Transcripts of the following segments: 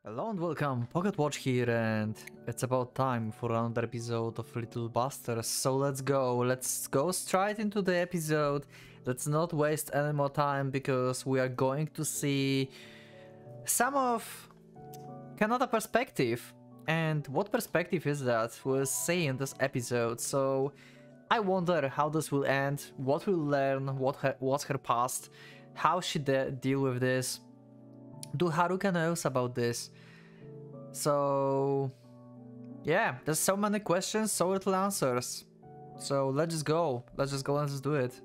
Hello and welcome, Pocket Watch here, and it's about time for another episode of Little Busters, so let's go straight into the episode. Let's not waste any more time, because we are going to see some of another perspective. And what perspective is that? We'll see in this episode, so I wonder how this will end, what we'll learn, what's her past, how she deal with this. Do Haruka knows about this? So yeah, there's so many questions, so little answers. So let's just go and just do it.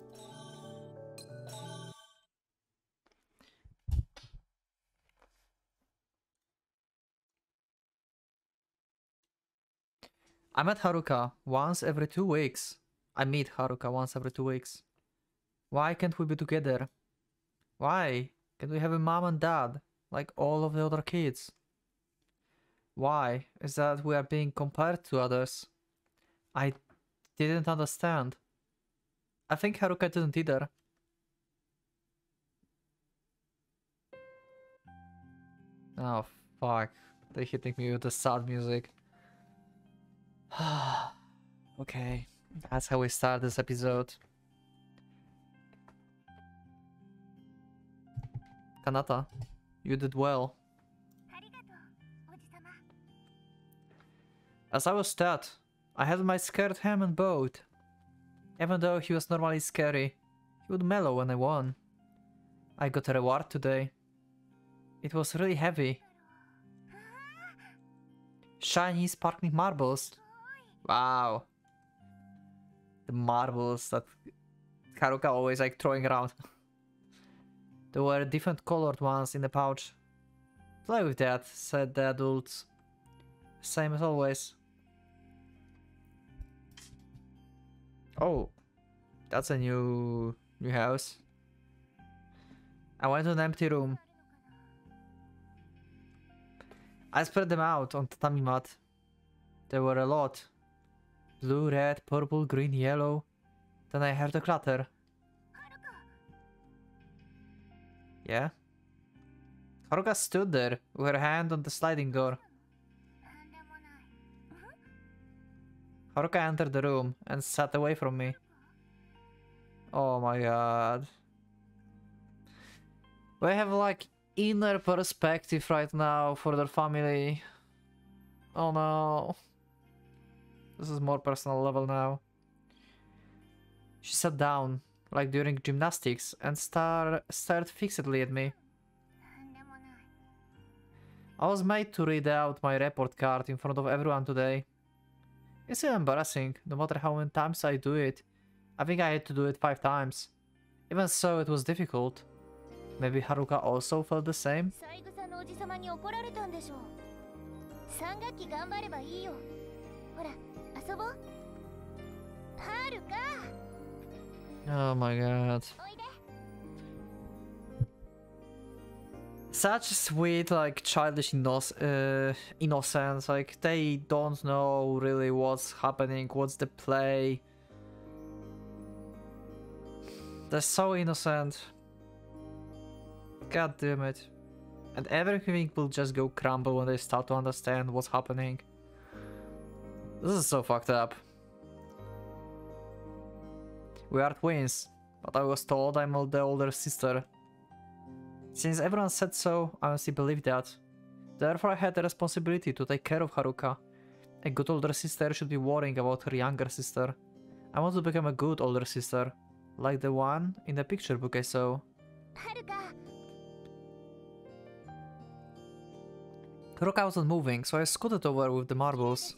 I met Haruka once every 2 weeks. I meet Haruka once every 2 weeks. Why can't we be together? Why can't we have a mom and dad like all of the other kids? Why is that we are being compared to others? I didn't understand. I think Haruka didn't either. Oh fuck, they're hitting me with the sad music. Okay, that's how we start this episode. Kanata, you did well. As I was taught, I had my scared him and boat. Even though he was normally scary, he would mellow when I won. I got a reward today. It was really heavy. Shiny sparkling marbles. Wow. The marbles that Haruka always like throwing around. There were different colored ones in the pouch. Play with that, said the adults. Same as always. Oh, that's a new house. I went to an empty room. I spread them out on tatami mat. There were a lot. Blue, red, purple, green, yellow. Then I heard a clatter. Yeah? Haruka stood there with her hand on the sliding door. Haruka entered the room and sat away from me. Oh my god. We have like inner perspective right now for their family. Oh no. This is more personal level now. She sat down, like during gymnastics, and stared fixedly at me. I was made to read out my report card in front of everyone today. It's still embarrassing, no matter how many times I do it. I think I had to do it 5 times. Even so, it was difficult. Maybe Haruka also felt the same? Oh my god. Such sweet, like, childish innocence. Like, they don't know really what's happening, what's the play. They're so innocent. God damn it. And everything will just go crumble when they start to understand what's happening. This is so fucked up. We are twins, but I was told I'm the older sister. Since everyone said so, I honestly believe that. Therefore I had the responsibility to take care of Haruka. A good older sister should be worrying about her younger sister. I want to become a good older sister, like the one in the picture book I saw. Haruka wasn't moving, so I scooted over with the marbles.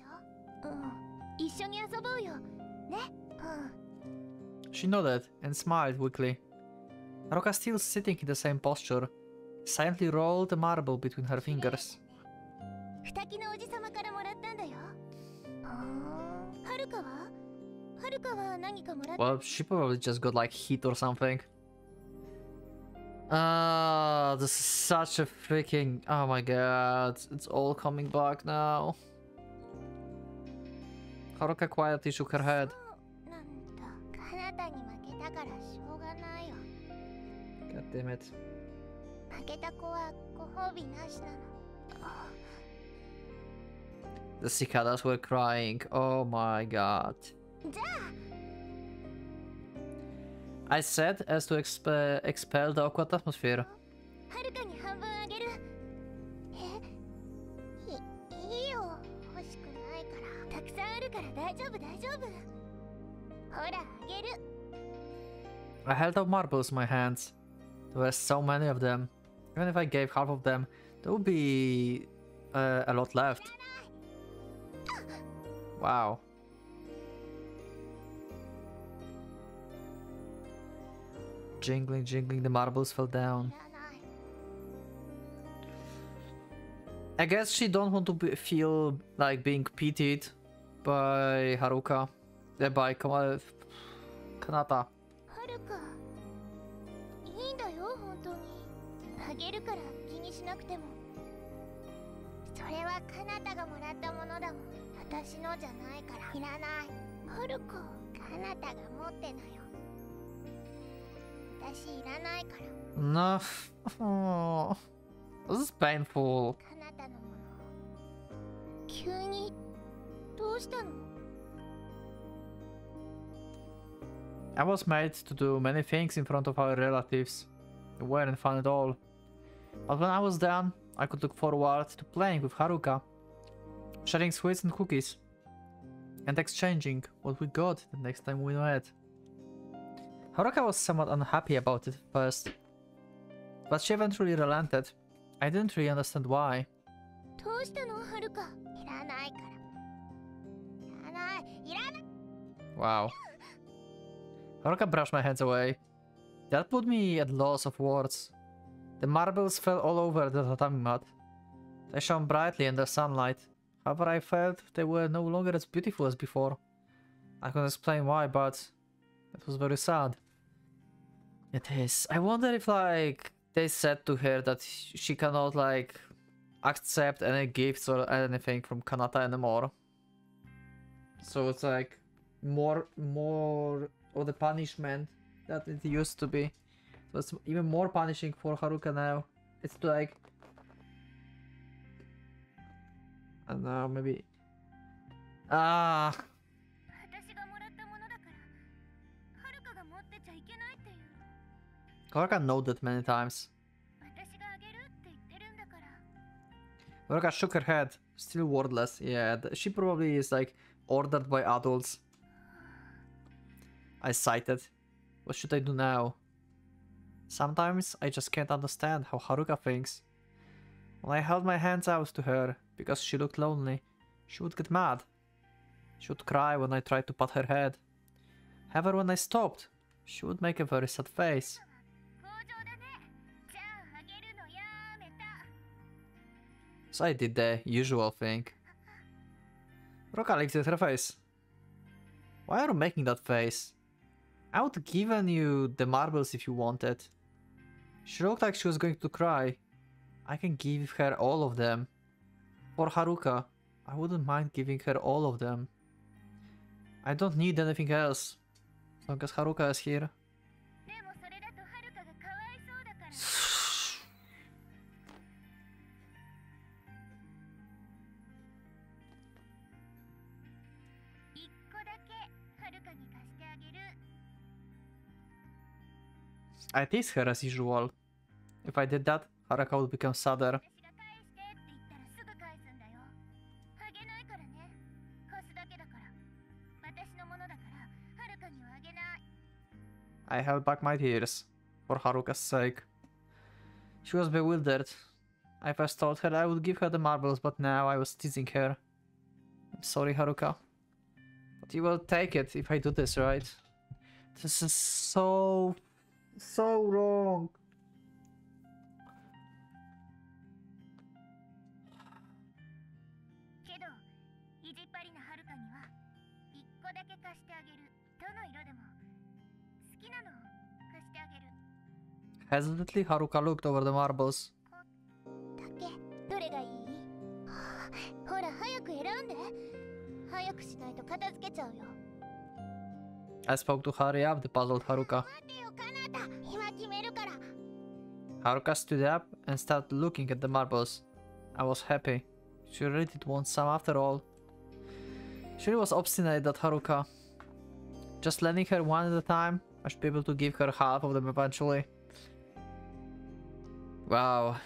She nodded and smiled weakly. Haruka, still sitting in the same posture, silently rolled the marble between her fingers. Well, she probably just got like hit or something. This is such a freaking... Oh my god, it's all coming back now. Haruka quietly shook her head. God damn it. The cicadas were crying. Oh my god. I said as to expel the awkward atmosphere. I held out marbles in my hands. There were so many of them. Even if I gave half of them, there would be a lot left. Wow. Jingling, jingling, the marbles fell down. I guess she don't want to feel like being pitied by Haruka. By Kanata. No. Oh, this is painful. I was made to do many things in front of our relatives. They weren't fun at all. But when I was done, I could look forward to playing with Haruka, sharing sweets and cookies, and exchanging what we got the next time we met. Haruka was somewhat unhappy about it at first, but she eventually relented. I didn't really understand why. Wow. Haruka brushed my hands away. That put me at loss of words. The marbles fell all over the tatami mat. They shone brightly in the sunlight. However, I felt they were no longer as beautiful as before. I couldn't explain why, but it was very sad. It is. I wonder if, like, they said to her that she cannot, like, accept any gifts or anything from Kanata anymore. So it's like more of the punishment that it used to be. So it's even more punishing for Haruka now. It's like, I don't know, maybe. Haruka nodded many times. Haruka shook her head, still wordless. Yeah, she probably is like ordered by adults. I sighed. What should I do now? Sometimes I just can't understand how Haruka thinks. When I held my hands out to her because she looked lonely, she would get mad. She would cry when I tried to pat her head. However, when I stopped, she would make a very sad face. So I did the usual thing. Haruka lifted her face. Why are you making that face? I would have given you the marbles if you wanted. She looked like she was going to cry. I can give her all of them. For Haruka, I wouldn't mind giving her all of them. I don't need anything else, as long as Haruka is here. I tease her as usual. If I did that, Haruka would become sadder. I held back my tears, for Haruka's sake. She was bewildered. I first told her I would give her the marbles, but now I was teasing her. I'm sorry, Haruka. But you will take it if I do this, right? This is so wrong. Hesitantly, Haruka looked over the marbles. I spoke to hurry up, the puzzled Haruka. Haruka stood up and started looking at the marbles. I was happy. She really did want some after all. She was obstinate, that Haruka. Just lending her one at a time. I should be able to give her half of them eventually. Wow.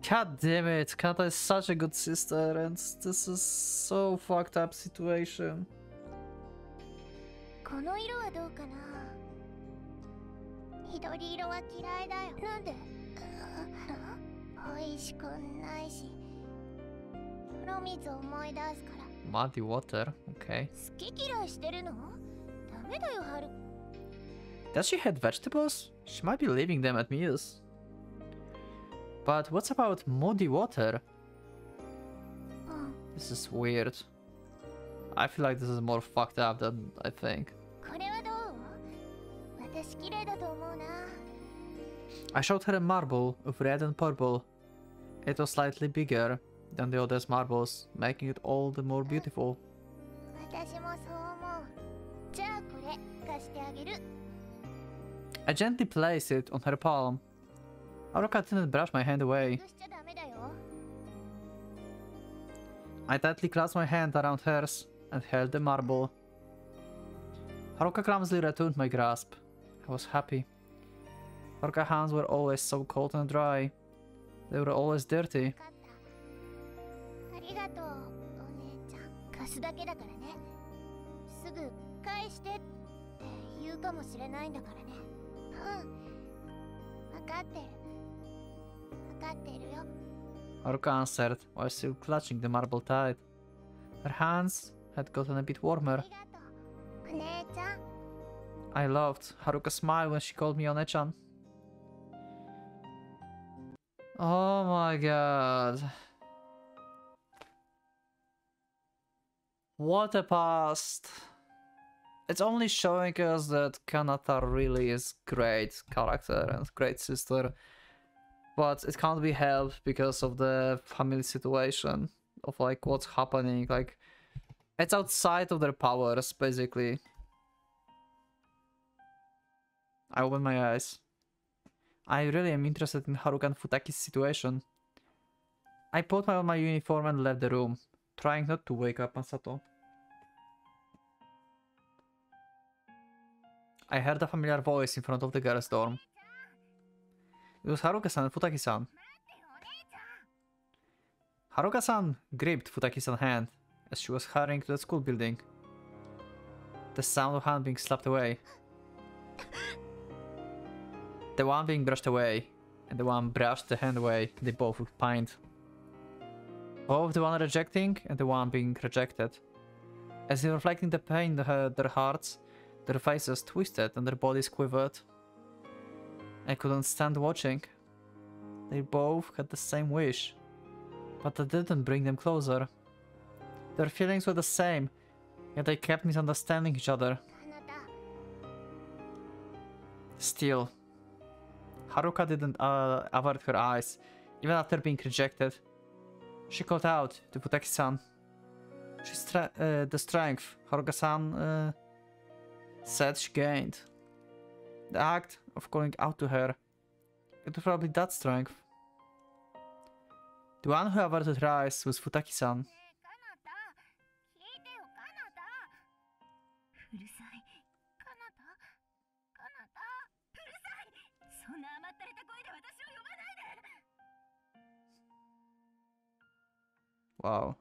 God damn it. Kanata is such a good sister and this is so fucked up situation. この色はどうかな。緑色は嫌いだよ。なんで？美味しくないし。風呂水を思い出すから。Muddy water, okay. 好き嫌いしてるの？ダメだよ、ハル。Does she hate vegetables? She might be leaving them at meals. But what's about muddy water? This is weird. I feel like this is more fucked up than I think. これはどう？私綺麗だと思うな。I showed her a marble of red and purple. It was slightly bigger than the other's marbles, making it all the more beautiful. 私もそう思う。じゃあこれ貸してあげる。I gently placed it on her palm. Haruka didn't brush my hand away. しちゃダメだよ。I tightly clasped my hand around hers and held the marble. Haruka clumsily returned my grasp. I was happy. Haruka's hands were always so cold and dry. They were always dirty. ありがとう、お姉ちゃん。貸すだけだからね。すぐ返してって言うかもしれないんだからね。うん。分かってる。分かってるよ。Haruka answered while still clutching the marble tight. Her hands had gotten a bit warmer. ありがとう、お姉ちゃん。I loved Haruka's smile when she called me One-chan. Oh my god. What a past. It's only showing us that Kanata really is great character and great sister. But it can't be helped because of the family situation. Of like what's happening. Like it's outside of their powers basically. I open my eyes. I really am interested in Haruka and Futaki's situation. I put on my uniform and left the room, trying not to wake up Masato. I heard a familiar voice in front of the girls' dorm. It was Haruka-san and Futaki-san. Haruka-san gripped Futaki-san's hand as she was hurrying to the school building. The sound of hand being slapped away. The one being brushed away, and the one brushed the hand away, they both looked pined. Both the one rejecting and the one being rejected. As if reflecting the pain in their hearts, their faces twisted and their bodies quivered. I couldn't stand watching. They both had the same wish, but that didn't bring them closer. Their feelings were the same, yet they kept misunderstanding each other. Still, Haruka didn't avert her eyes, even after being rejected. She called out to Futaki-san. The strength Haruka-san said she gained. The act of calling out to her, it was probably that strength. The one who averted her eyes was Futaki-san. Wow.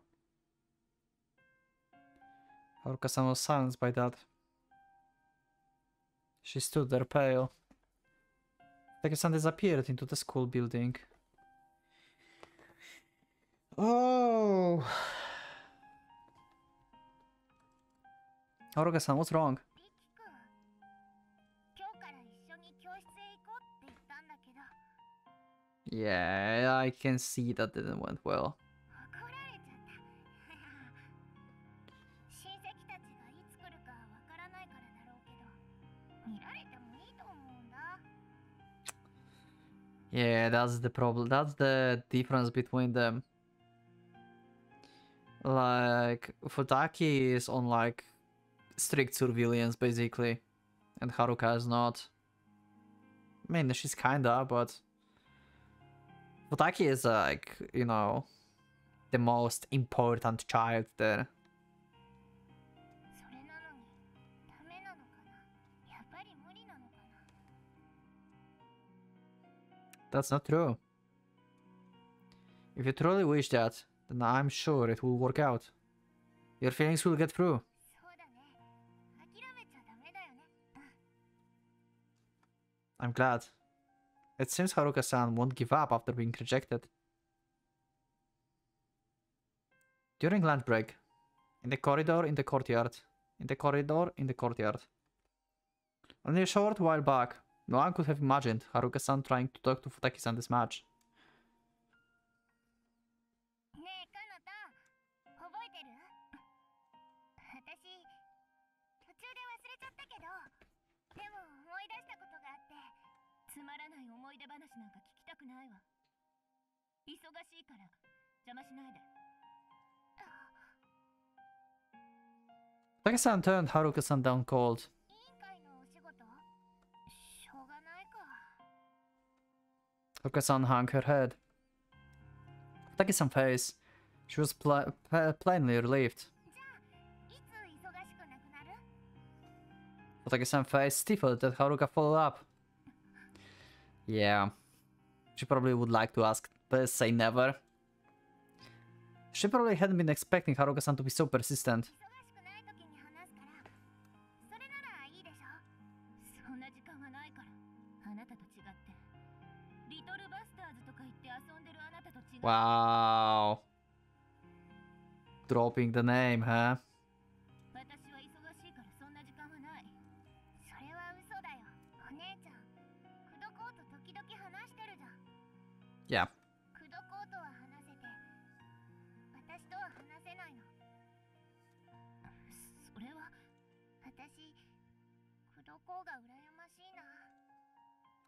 Haruka-san was silenced by that. She stood there pale. Futaki-san disappeared into the school building. Oh! Haruka-san, what's wrong? Yeah, I can see that didn't went well. Yeah, that's the problem. That's the difference between them. Like, Futaki is on like strict surveillance basically, and Haruka is not. I mean, she's kinda, but Futaki is like, you know, the most important child there. That's not true. If you truly wish that, then I'm sure it will work out. Your feelings will get through. I'm glad. It seems Haruka-san won't give up after being rejected. During lunch break, in the corridor in the courtyard. Only a short while back, no one could have imagined Haruka-san trying to talk to Futaki-san this much. Futaki-san turned Haruka-san down cold. Haruka-san hung her head. Futaki-san's face. She was plainly relieved. Futaki-san's face stiffened that Haruka followed up. Yeah. She probably would like to ask, but say never. She probably hadn't been expecting Haruka-san to be so persistent. Wow. Dropping the name, huh? Yeah.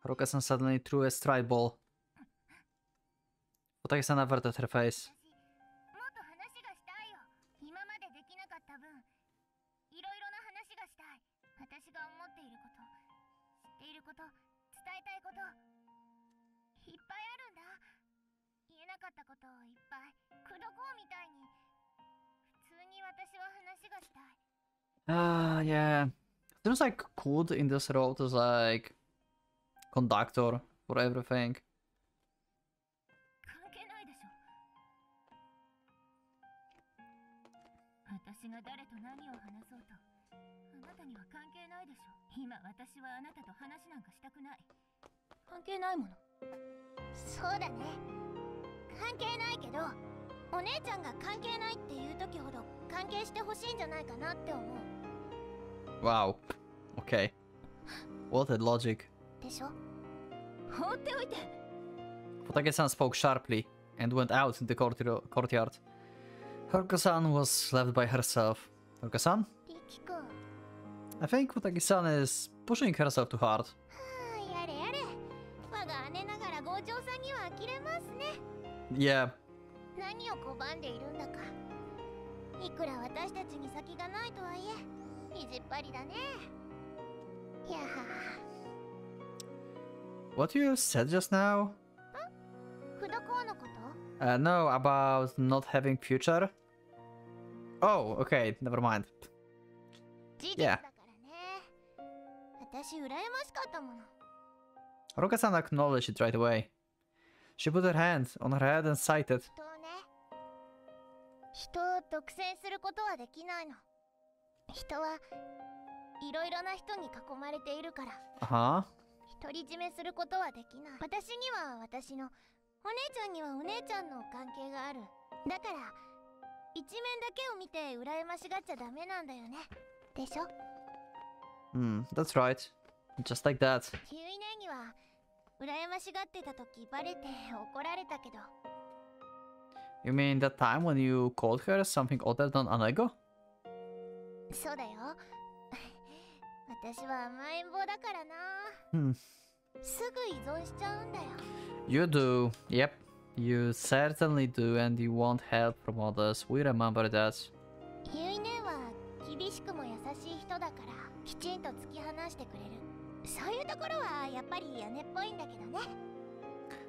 Haruka-san suddenly threw a stride ball. Futaki-san averted her face. Yeah. Seems like Kud in this role is like conductor for everything. Wow. Okay. What a logic. Futaki-san spoke sharply and went out in the courtyard. Haruka-san was left by herself. Haruka-san? I think Futaki-san is pushing herself too hard. Yeah. What you said just now? No, about not having future. Oh, okay, never mind. Yeah. Haruka-san acknowledged it right away. She put her hand on her head and sighed. Uh-huh. That's right. Just like that. You mean that time when you called her something other than Anego? You do. Yep. You certainly do, and you want help from others. We remember that.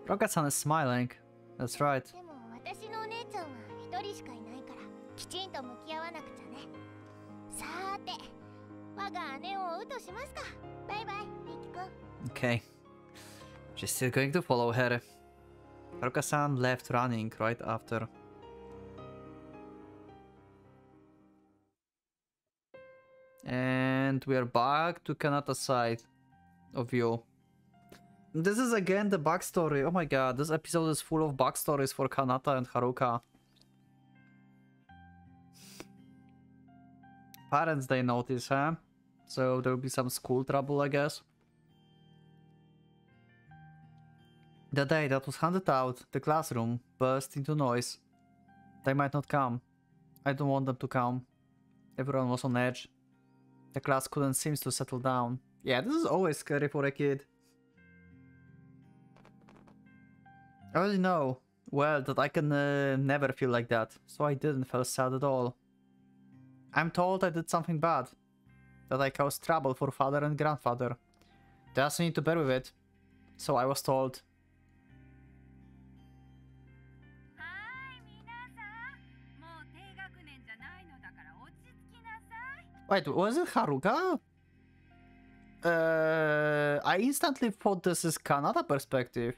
Rocket-san is smiling. That's right. Okay. She's still going to follow her. Haruka-san left running right after. And we are back to Kanata's side of view. This is again the backstory. Oh my god, this episode is full of backstories for Kanata and Haruka. Parents, they notice, huh? So there will be some school trouble, I guess. The day that was handed out, the classroom burst into noise. They might not come. I don't want them to come. Everyone was on edge. The class couldn't seem to settle down. Yeah, this is always scary for a kid. I already know, well, that I can never feel like that, so I didn't feel sad at all. I'm told I did something bad. That I caused trouble for father and grandfather. They asked me to bear with it, so I was told. Wait, was it Haruka? I instantly thought this is Kanata perspective.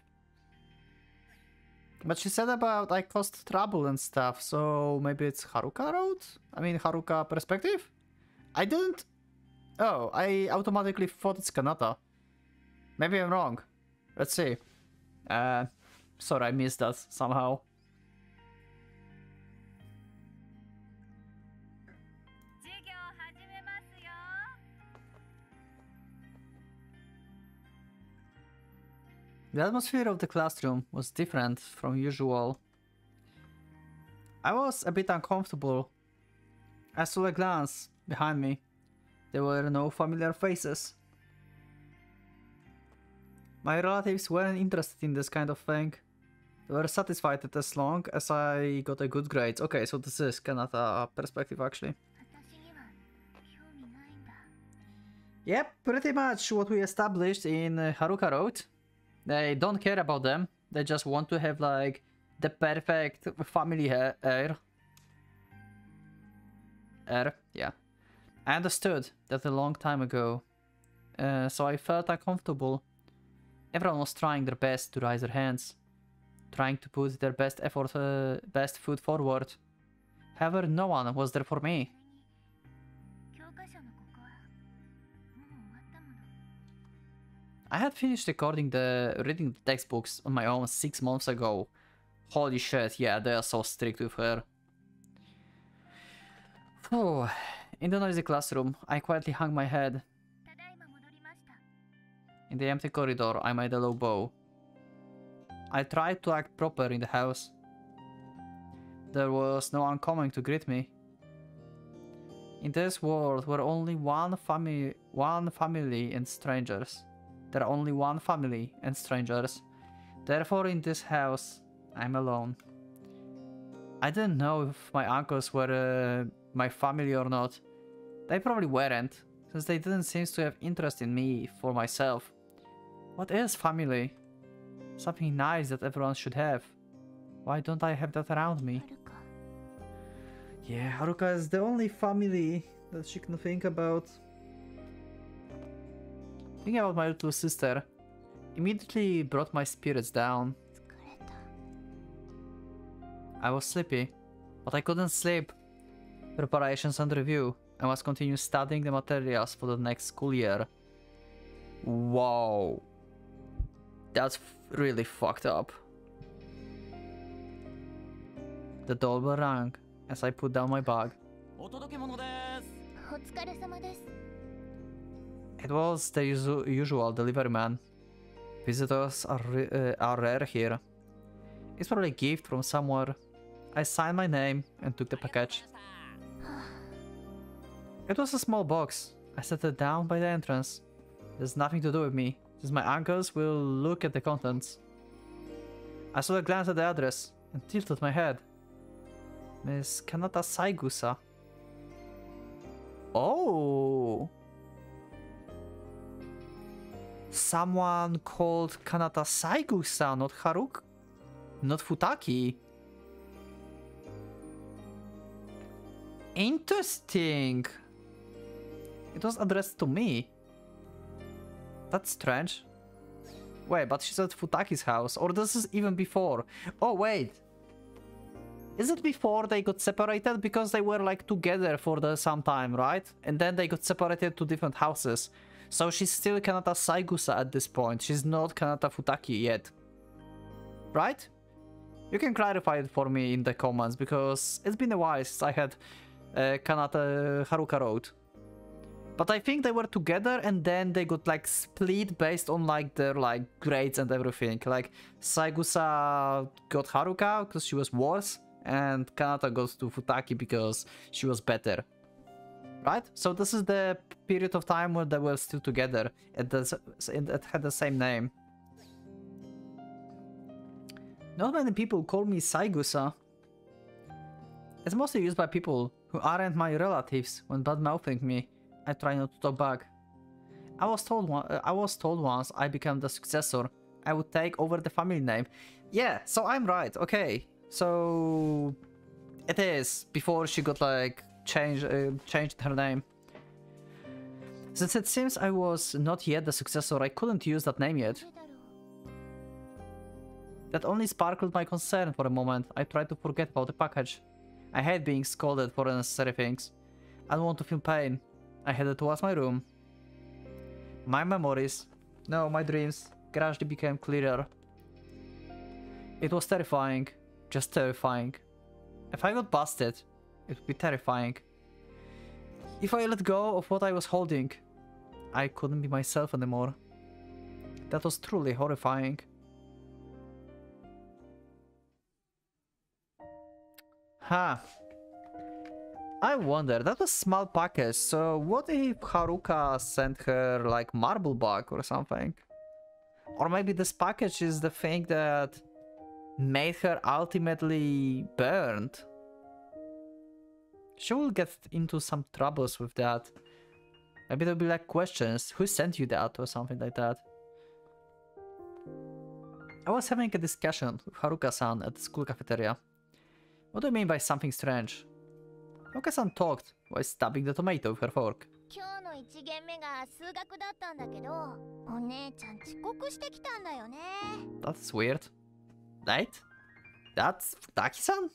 But she said about I caused trouble and stuff, so maybe it's Haruka road? I mean Haruka perspective? I didn't... Oh, I automatically thought it's Kanata. Maybe I'm wrong. Let's see. Sorry, I missed that somehow. The atmosphere of the classroom was different from usual. I was a bit uncomfortable. I saw a glance behind me. There were no familiar faces. My relatives weren't interested in this kind of thing. They were satisfied that as long as I got a good grade. Okay, so this is Kanata perspective actually. Yep, pretty much what we established in Haruka Road. They don't care about them. They just want to have like the perfect family heir. Yeah. I understood that a long time ago. So I felt uncomfortable. Everyone was trying their best to raise their hands. Trying to put their best effort, best foot forward. However, no one was there for me. I had finished reading the textbooks on my own 6 months ago. Holy shit, yeah, they are so strict with her. Oh, in the noisy classroom, I quietly hung my head. In the empty corridor, I made a low bow. I tried to act proper in the house. There was no one coming to greet me. In this world, we're only one family and strangers. There are only one family and strangers. Therefore, in this house, I'm alone. I didn't know if my uncles were my family or not. They probably weren't, since they didn't seem to have interest in me for myself. What is family? Something nice that everyone should have. Why don't I have that around me? Yeah, Haruka is the only family that she can think about. Thinking about my little sister immediately brought my spirits down. I was sleepy, but I couldn't sleep. Preparations and review. I must continue studying the materials for the next school year. Whoa. That's really fucked up. The doorbell rang as I put down my bag. It was the usual delivery man. Visitors are rare here. It's probably a gift from somewhere. I signed my name and took the package. It was a small box. I set it down by the entrance. There's nothing to do with me, since my uncles will look at the contents. I saw a glance at the address and tilted my head. Miss Kanata Saigusa. Oh! Someone called Kanata Saigusa, not Haruka. Not Futaki. Interesting. It was addressed to me. That's strange. Wait, but she's at Futaki's house. Or this is even before. Oh, wait. Is it before they got separated? Because they were like together for some time, right? And then they got separated to different houses. So she's still Kanata Saigusa at this point. She's not Kanata Futaki yet. Right? You can clarify it for me in the comments, because it's been a while since I had Kanata Haruka Road. But I think they were together and then they got like split based on like their like grades and everything. Like Saigusa got Haruka because she was worse, and Kanata goes to Futaki because she was better. Right? So this is the period of time when they were still together. It had the same name. Not many people call me Saigusa. It's mostly used by people who aren't my relatives when bad-mouthing me. I try not to talk back. I was told once I became the successor, I would take over the family name. Yeah, so I'm right, okay. So it is before she got like changed her name. Since it seems I was not yet the successor, I couldn't use that name yet. That only sparkled my concern for a moment. I tried to forget about the package. I hate being scolded for unnecessary things. I don't want to feel pain. I headed towards my room. My memories, no, my dreams, gradually became clearer. It was terrifying, just terrifying. If I got busted, it would be terrifying. If I let go of what I was holding, I couldn't be myself anymore. That was truly horrifying. Huh. I wonder, that was small package, so what if Haruka sent her like marble bug or something? Or maybe this package is the thing that made her ultimately burned. She will get into some troubles with that. Maybe there'll be like questions, who sent you that or something like that. I was having a discussion with Haruka-san at the school cafeteria. What do you mean by something strange? Haruka-san talked while stabbing the tomato with her fork. That's weird. Right? That's Futaki-san?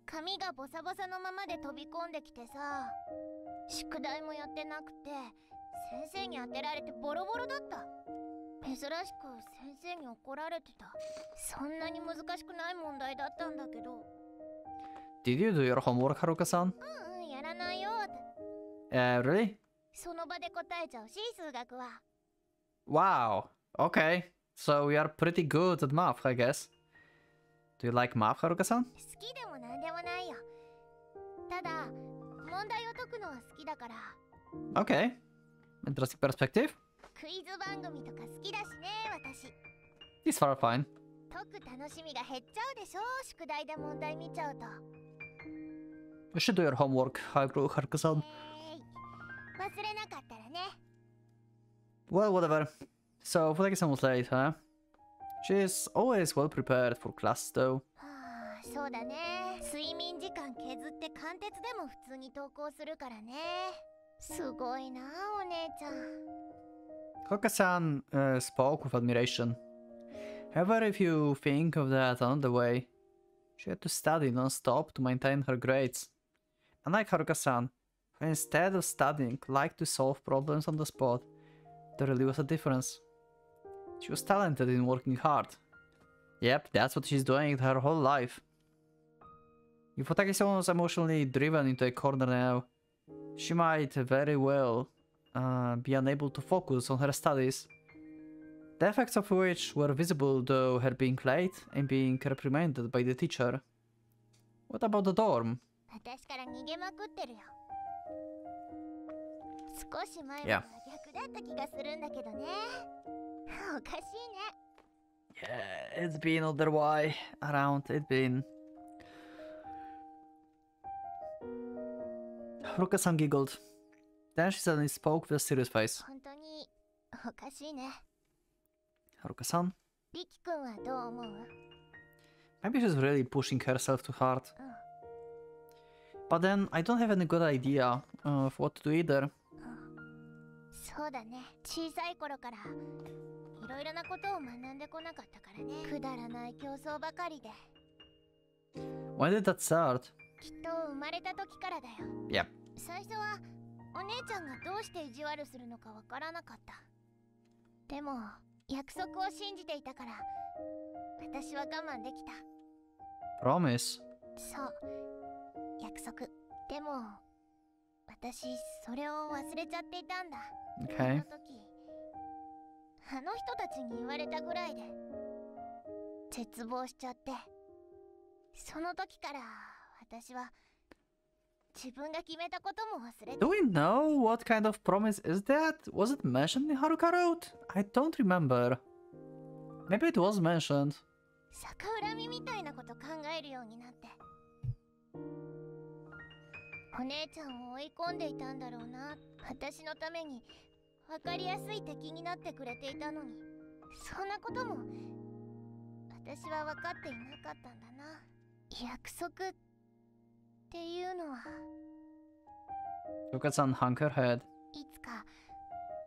髪がボサボサのままで飛び込んできてさ、宿題もやってなくて先生に当てられてボロボロだった。珍しく先生に怒られてた。そんなに難しくない問題だったんだけど。Did you do your homework, Haruka-san? やらないよ。Really? その場で答えちゃうし、数学は。Wow. Okay. So you are pretty good at math, I guess. Do you like math, Haruka-san? 好きでもなんでもないよ。ただ、問題を解くのは好きだから。Okay. Interesting perspective. クイズ番組とか好きだしね、私。It's far fine. 解く楽しみが減っちゃうでしょ、宿題で問題見ちゃうと。You should do your homework, Haruka-san. 忘れなかったらね。Well, whatever. So, Futaki-san was late, huh? She's always well prepared for class, though. そうだね。睡眠時間削って貫徹でも普通に登校するからね。すごいな、お姉ちゃん。Haruka-san spoke with admiration. However, if you think of that another way, she had to study non-stop to maintain her grades. Unlike Haruka-san, who instead of studying liked to solve problems on the spot, there really was a difference. She was talented in working hard. Yep, that's what she's doing her whole life. If Futaki-san was emotionally driven into a corner now, she might very well be unable to focus on her studies. The effects of which were visible though her being late and being reprimanded by the teacher. What about the dorm? 私から逃げまくってるよ。少し前は逆だった気がするんだけどね。おかしいね。Yeah, it's been other way around, it's been. Haruka-san giggled. Then she suddenly spoke with a serious face. 本当におかしいね。Haruka-san? リキ君はどう思う？ Maybe she's really pushing herself too hard. But then I don't have any good idea of what to do either. そうだね。小さい頃からいろいろなことを学んでこなかったからね。くだらない競争ばかりで。When did that start? きっと生まれた時からだよ。Yep. 最初はお姉ちゃんがどうして意地悪するのかわからなかった。でも約束を信じていたから私は我慢できた。 Promise. そう約束。でも私それを忘れちゃっていたんだ。あ Okay. の時あの人たちに言われたぐらいで絶望しちゃって、その時から私は自分が決めたことも忘れて。 Do we know what kind of promise is that? Was it mentioned in Haruka Road? I don't remember. Maybe it was mentioned. 逆恨みみたいなこと考えるようになって、お姉ちゃんを追い込んでいたんだろうな。私のために分かりやすい敵になってくれていたのに、そんなことも私は分かっていなかったんだな。約束っていうのは Haruka-san hung her head. いつか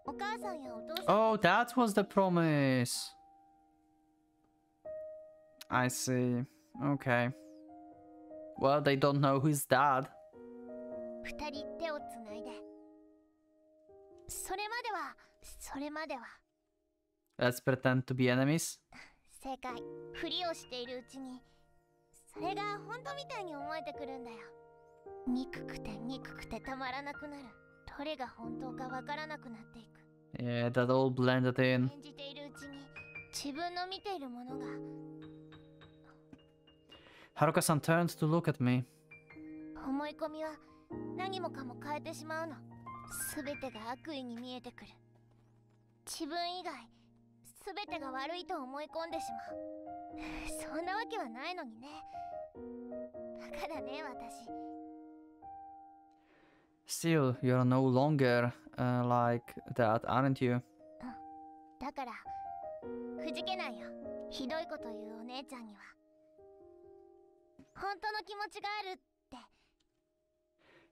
お母さんやお父さん、 Oh, that was the promise. I see. Okay. Well, they don't know who's dad. 二人手をつないで、それまでは Let's pretend to be enemies. 正解。ふりをしているうちにそれが本当みたいに思えてくるんだよ。憎くてたまらなくなる。どれが本当かわからなくなっていく。 Yeah, that all blended in. 演じているうちに自分の見ているものが Haruka-san turned to look at me. 思い込みは何もかも変えてしまうの。すべてが悪意に見えてくる。自分以外すべてが悪いと思い込んでしまう。そんなわけはないのにね。バカだね私。 Still, you're no longer like that, aren't you? だからくじけないよ。ひどいこと言うお姉ちゃんには本当の気持ちがあるって。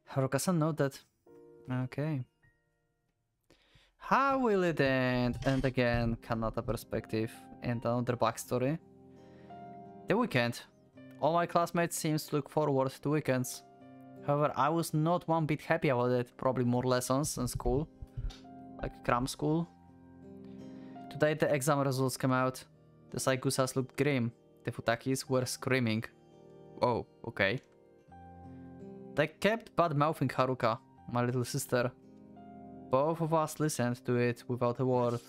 Haruka-san nodded. Okay. How will it end? And again, Kanata perspective and another backstory. The weekend. All my classmates seems to look forward to weekends. However, I was not one bit happy about it. Probably more lessons in school. Like cram school. Today the exam results came out. The Saigusas looked grim. The Futakis were screaming. Oh, okay. They kept bad-mouthing Haruka, my little sister. Both of us listened to it without a word.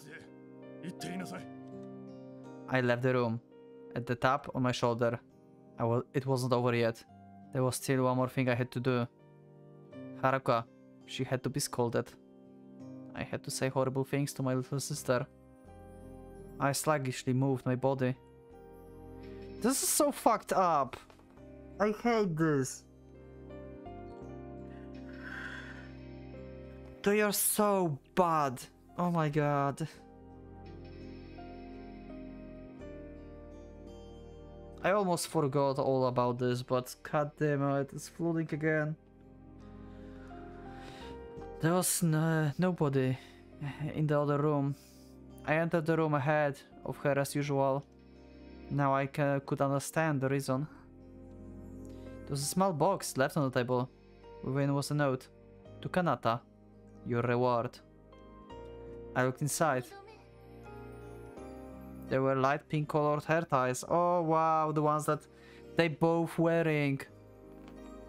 I left the room. At the tap on my shoulder. It wasn't over yet. There was still one more thing I had to do. Haruka. She had to be scolded. I had to say horrible things to my little sister. I sluggishly moved my body. This is so fucked up. I hate this. They are so bad. Oh my god. I almost forgot all about this, but god damn it, it's flooding again. There was nobody in the other room. I entered the room ahead of her as usual. Now I could understand the reason. There was a small box left on the table. Within was a note. To Kanata. Your reward. I looked inside. There were light pink colored hair ties. Oh wow, the ones that they both wearing.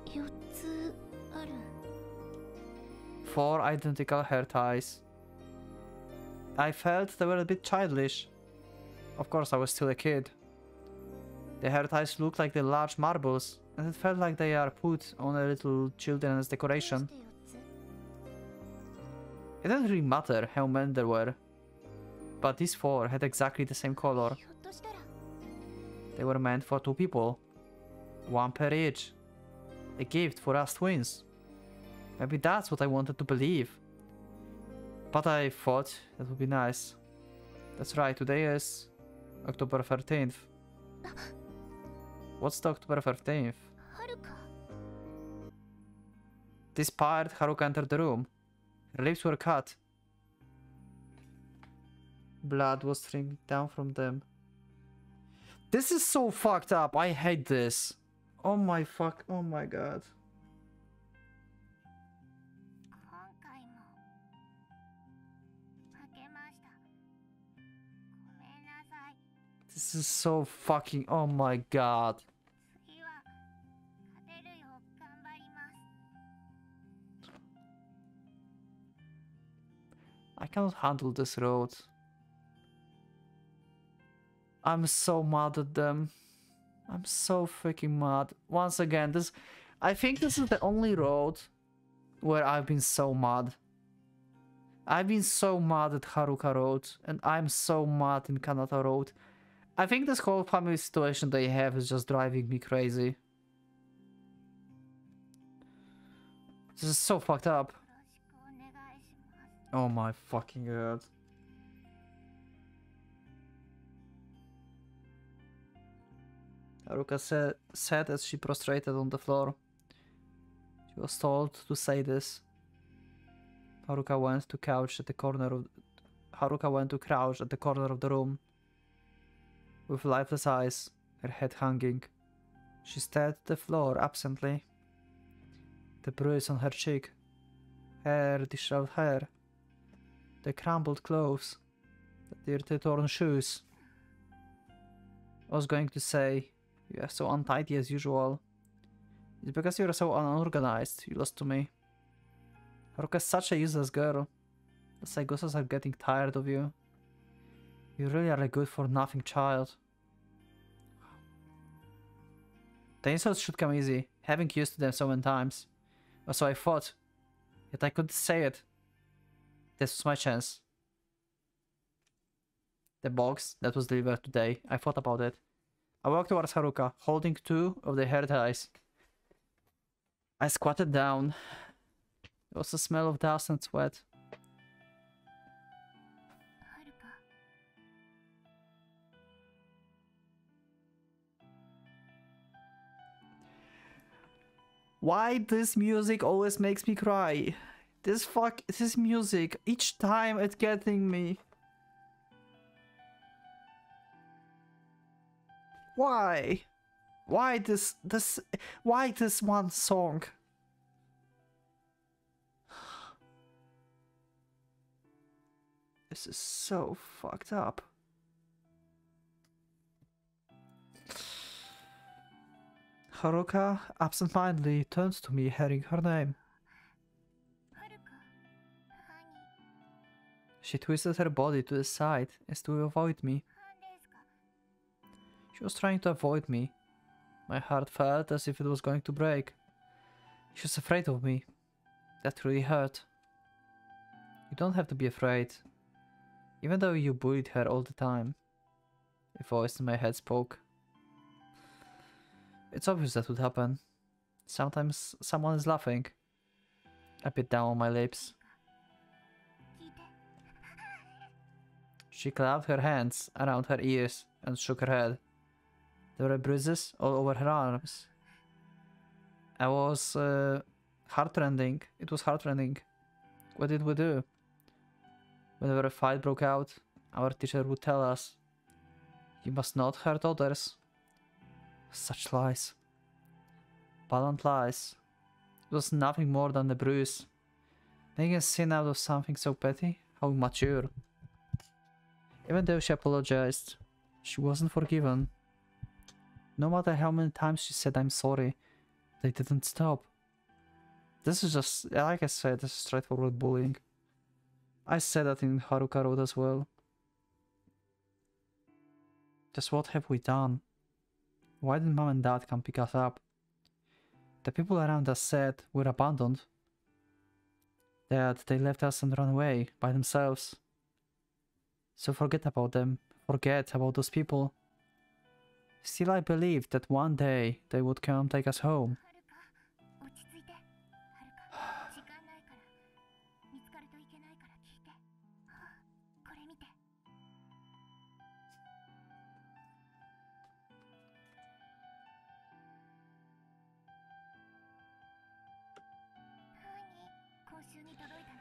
4つある。 4 identical hair ties. I felt they were a bit childish. Of course, I was still a kid. The hair ties looked like the large marbles, and it felt like they are put on a little children's decoration. It didn't really matter how many there were, but these 4 had exactly the same color. ひょっとしたら They were meant for 2 people. 1 per each. A gift for us twins. Maybe that's what I wanted to believe. But I thought that would be nice. That's right, today is October 13th. What's the October 13th? はるか。 Despite Haruka entered the room. Her lips were cut. Blood was streaming down from them. This is so fucked up. I hate this. Oh my fuck. Oh my god. 今回も負けました。ごめんなさい。 This is so fucking. Oh my god. 次は勝てるよう頑張ります。 I cannot handle this road. I'm so mad at them. I'm so freaking mad. Once again, this. I think this is the only road where I've been so mad. I've been so mad at Haruka Road, and I'm so mad in Kanata Road. I think this whole family situation they have is just driving me crazy. This is so fucked up. よろしくお願いします。 Oh my fucking god. Haruka said as she prostrated on the floor. She was told to say this. Haruka went to crouch at the corner of the room. With lifeless eyes, her head hanging. She stared at the floor absently. The bruise on her cheek, the disheveled hair, the crumpled clothes, the dirty torn shoes. I was going to say, you are so untidy as usual. It's because you are so unorganized, you lost to me. Haruka is such a useless girl. The Saigosas are getting tired of you. You really are a good-for-nothing child. The insults should come easy, having used to them so many times. Or so I thought. Yet I couldn't say it. This was my chance. The box that was delivered today, I thought about it. I walked towards Haruka, holding two of the hair ties. I squatted down. There was a smell of dust and sweat. はるか。 Why this music always makes me cry? This music, each time it's getting me. Why? Why this one song? This is so fucked up. Haruka absentmindedly turned to me, hearing her name. はるか。何。 She twisted her body to the side as to avoid me. 何ですか。 She was trying to avoid me. My heart felt as if it was going to break. She was afraid of me. That really hurt. You don't have to be afraid. Even though you bullied her all the time. A voice in my head spoke. It's obvious that would happen. Sometimes someone is laughing. I bit down on my lips. 聞いて。 She clapped her hands around her ears and shook her head. There were bruises all over her arms. I was heartrending. It was heartrending. What did we do? Whenever a fight broke out, our teacher would tell us, "You must not hurt others." Such lies. Blatant lies. It was nothing more than a bruise. Making a sin out of something so petty? How immature. Even though she apologized, she wasn't forgiven. No matter how many times she said I'm sorry, they didn't stop. This is just, like I said, this is straightforward bullying. I said that in Haruka Road as well. Just what have we done? Why didn't mom and dad come pick us up? The people around us said we're abandoned. That they left us and ran away by themselves. So forget about them. Forget about those people. Still I believed that one day they would come take us home. はるか。落ち着いて。はるか。時間ないから。見つかるといけないから聞いて。これ見て。 何？今週に届いた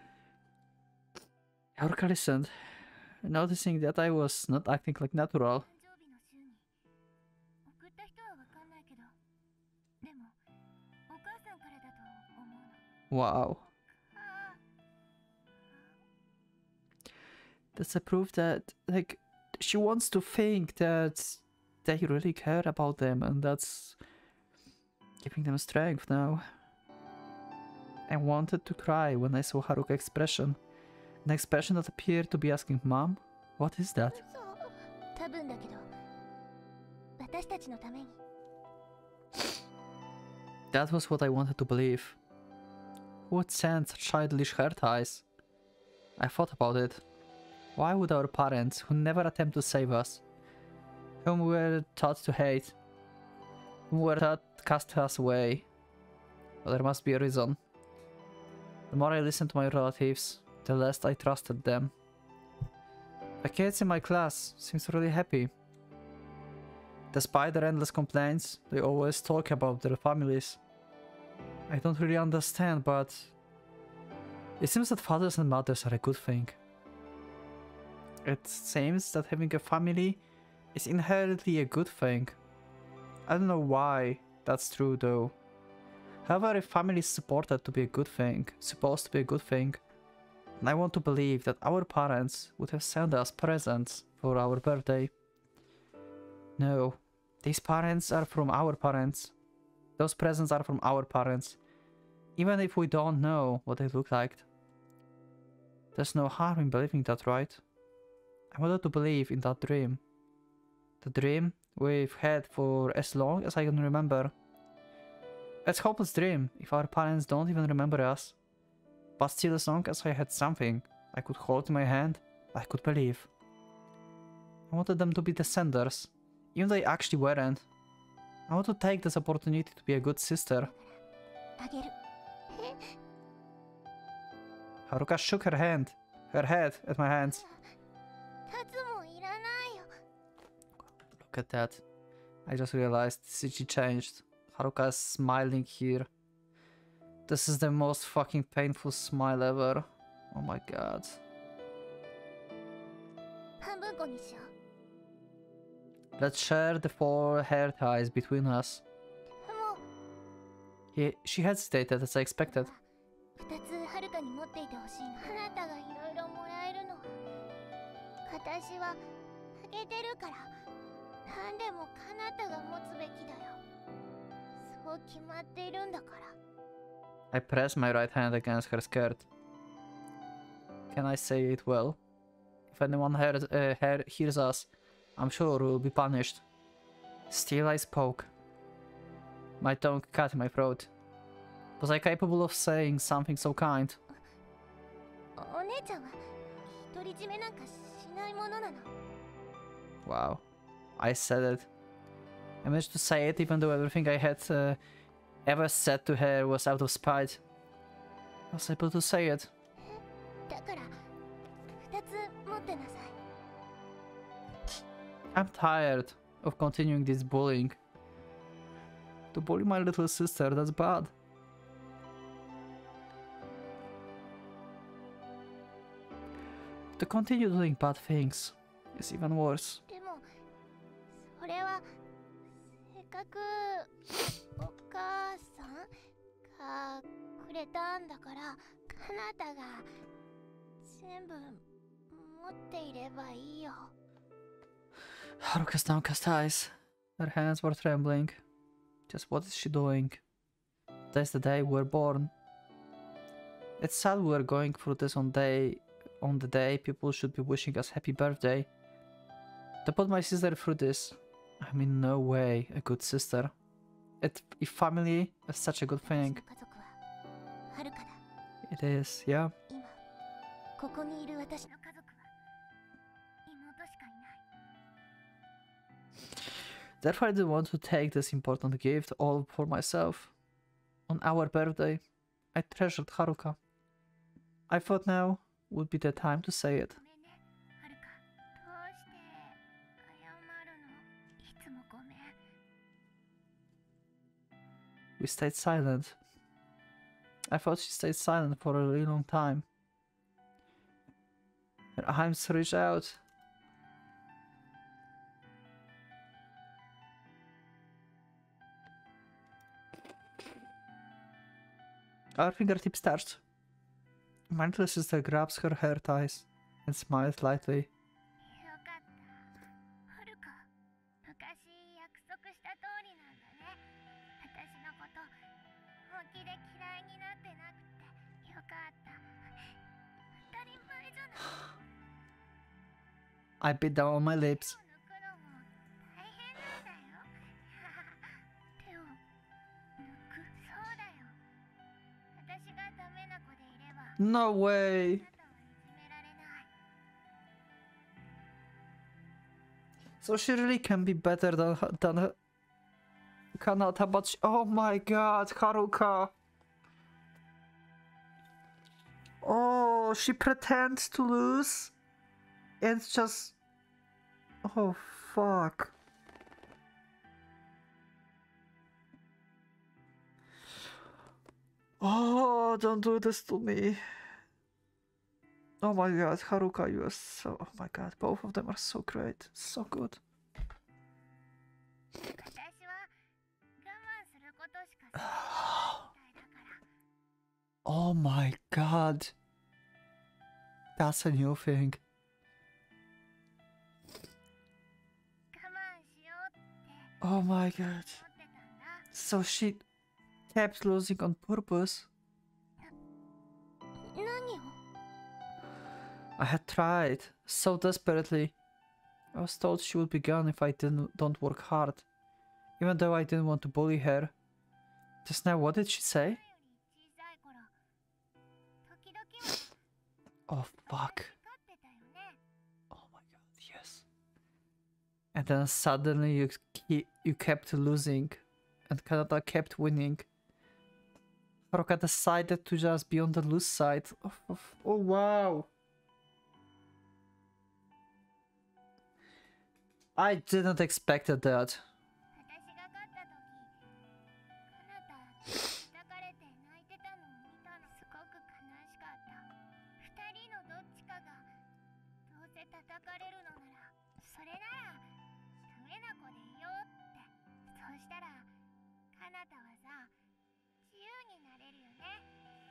の。 Haruka listened. noticing that I was not acting like natural. 誕生日の週に送った人はわかんないけど、でもお母さんからだと思うの。 Wow. That's a proof that, like, she wants to think that they really care about them, and that's giving them strength now. I wanted to cry when I saw Haruka's expression. An expression that appeared to be asking, Mom, what is that? そう多分だけど私たちのために That was what I wanted to believe. Who would send such childish heart eyes? I thought about it. Why would our parents, who never attempt to save us, whom we were taught to hate, whom we were taught to cast us away? Well, there must be a reason. The more I listened to my relatives, the less I trusted them. The kids in my class seems really happy. Despite their endless complaints, they always talk about their families. I don't really understand, but it seems that fathers and mothers are a good thing. It seems that having a family is inherently a good thing. I don't know why that's true though. However, if family is supported to be a good thing, supposed to be a good thing, and I want to believe that our parents would have sent us presents for our birthday. No, these parents are from our parents. Those presents are from our parents. Even if we don't know what they look like. There's no harm in believing that, right? I wanted to believe in that dream. The dream we've had for as long as I can remember. It's a hopeless dream if our parents don't even remember us. But still, as long as I had something I could hold in my hand, I could believe. I wanted them to be the senders, even though they actually weren't. I want to take this opportunity to be a good sister. あげる Haruka shook her head at my hands. タツもいらないよ Look at that. I just realized she changed. Haruka is smiling here. This is the most fucking painful smile ever. Oh my god. 半分こにしよ Let's share the 4 hair ties between us. うもう She hesitated as I expected. 2つはるかに持っていてほしいのあなたがいろいろもらえるの私はあげてるから何でもかなたが持つべきだよそう決まっているんだから I pressed my right hand against her skirt. Can I say it well? If anyone hears us, I'm sure we'll be punished. Still I spoke. My tongue cut in my throat. Was I capable of saying something so kind? お姉ちゃんは独り占めなんかしないものなの Wow. I said it. I managed to say it even though everything I had ever said to her was out of spite. I was able to say it. だから2つ持ってなさい I'm tired of continuing this bullying. To bully my little sister, that's bad. To continue doing bad things is even worse. でもそれはせっかくお母さんがくれたんだからかなたが全部持っていればいいよ Haruka's downcast eyes. Her hands were trembling. Just what is she doing? That's the day we were born. It's sad we are going through this on the day people should be wishing us happy birthday. To put my sister through this, I'm in no way a good sister. If family is such a good 私 thing, の家族ははるかだ it is, yeah. 今ここにいる私の家族は妹しかいない Therefore, I didn't want to take this important gift all for myself. On our birthday, I treasured Haruka. I thought now would be the time to say it. ごめんねはるかどうして謝るのいつもごめん We stayed silent. I thought she stayed silent for a really long time. Her arms reach out. Our fingertips touch. My little sister grabs her hair ties and smiles lightly. I bit down on my lips. No way! So she really can be better than her Kanata, but oh my god, Haruka! Oh, she pretends to lose? It's just... Oh, fuck. Oh, don't do this to me. Oh my god, Haruka, you are so... Oh my god, both of them are so great. So good. Oh my god. That's a new thing. Oh my god. So she kept losing on purpose. I had tried so desperately. I was told she would be gone if I don't work hard. Even though I didn't want to bully her. Just now, what did she say? Oh fuck. Oh my god, yes. And then suddenly you kept losing and Kanata kept winning. Haruka decided to just be on the lose side. Oh wow. I didn't expect that.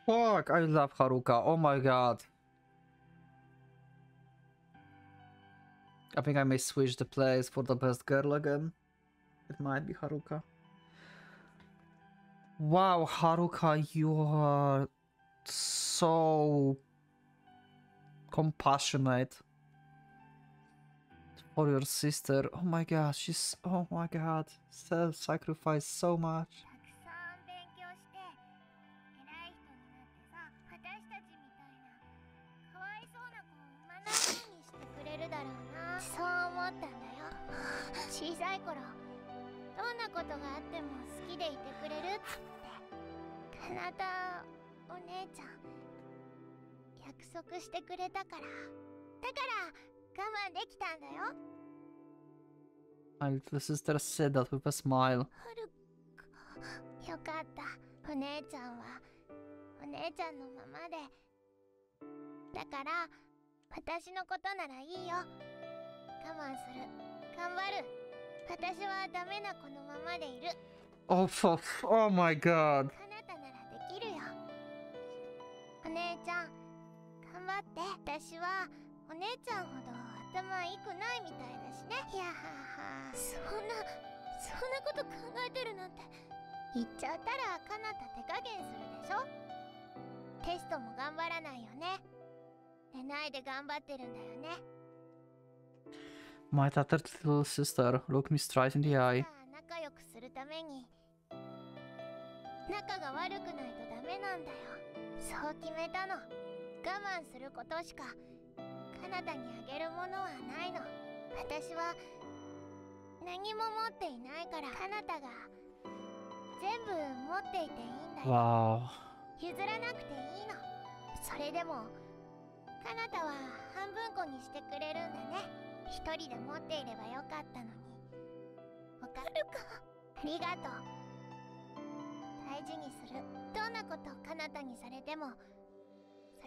Fuck, I love Haruka. Oh my god. I think I may switch the place for the best girl again. It might be Haruka. Wow, Haruka, you are so compassionate for your sister. Oh my god, she's... Oh my god. Self-sacrifice so much. My little sister said that with a smile. Oh my god. My tattered little sister looked me straight in the eye. Wow.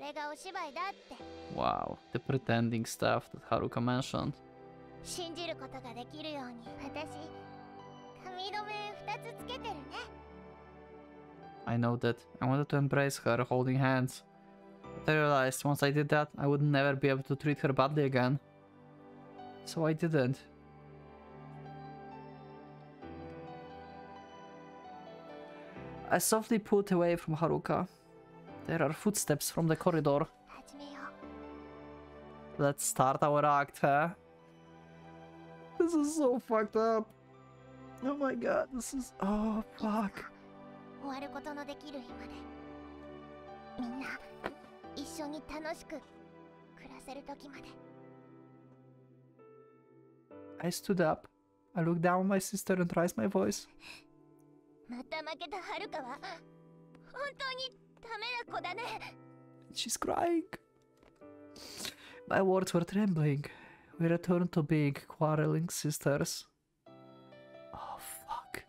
れがお芝居だって Wow, the pretending stuff that Haruka mentioned. 信じることができるように私髪留め2つつけてるね I know that. I wanted to embrace her, holding hands. But I realized once I did that, I would never be able to treat her badly again. So I didn't. I softly pulled away from Haruka. There are footsteps from the corridor. 始めよ Let's start our act, huh? This is so fucked up. Oh my god, this is... Oh, fuck. う終わることのできる日までみんな一緒に楽しく暮らせる時まで I stood up. I looked down at my sister and raised my voice. また負けたはるかは本当にダメな子だね She's crying. My words were trembling. We returned to being quarreling sisters. Oh, fuck.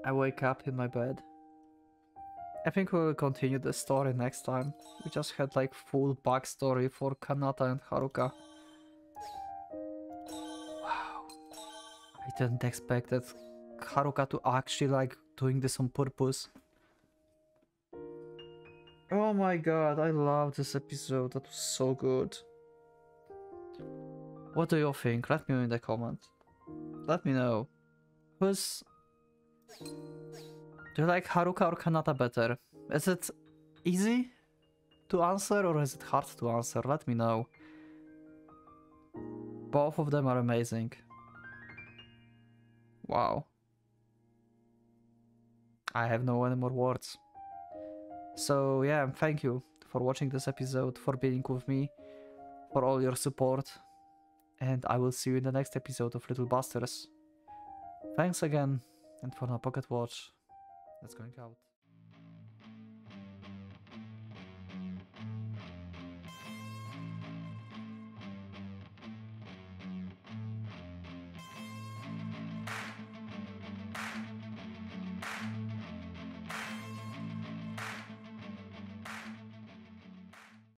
I wake up in my bed. I think we will continue the story next time. We just had like full backstory for Kanata and Haruka. Wow. I didn't expect that Haruka to actually like doing this on purpose. Oh my god, I love this episode. That was so good. What do you think? Let me know in the comment. Let me know. Who's... Do you like Haruka or Kanata better? Is it easy to answer or is it hard to answer? Let me know. Both of them are amazing. Wow. I have no any more words. So yeah, thank you for watching this episode, for being with me, for all your support. And I will see you in the next episode of Little Busters. Thanks again, and for now, Pocket Watch. That's going out.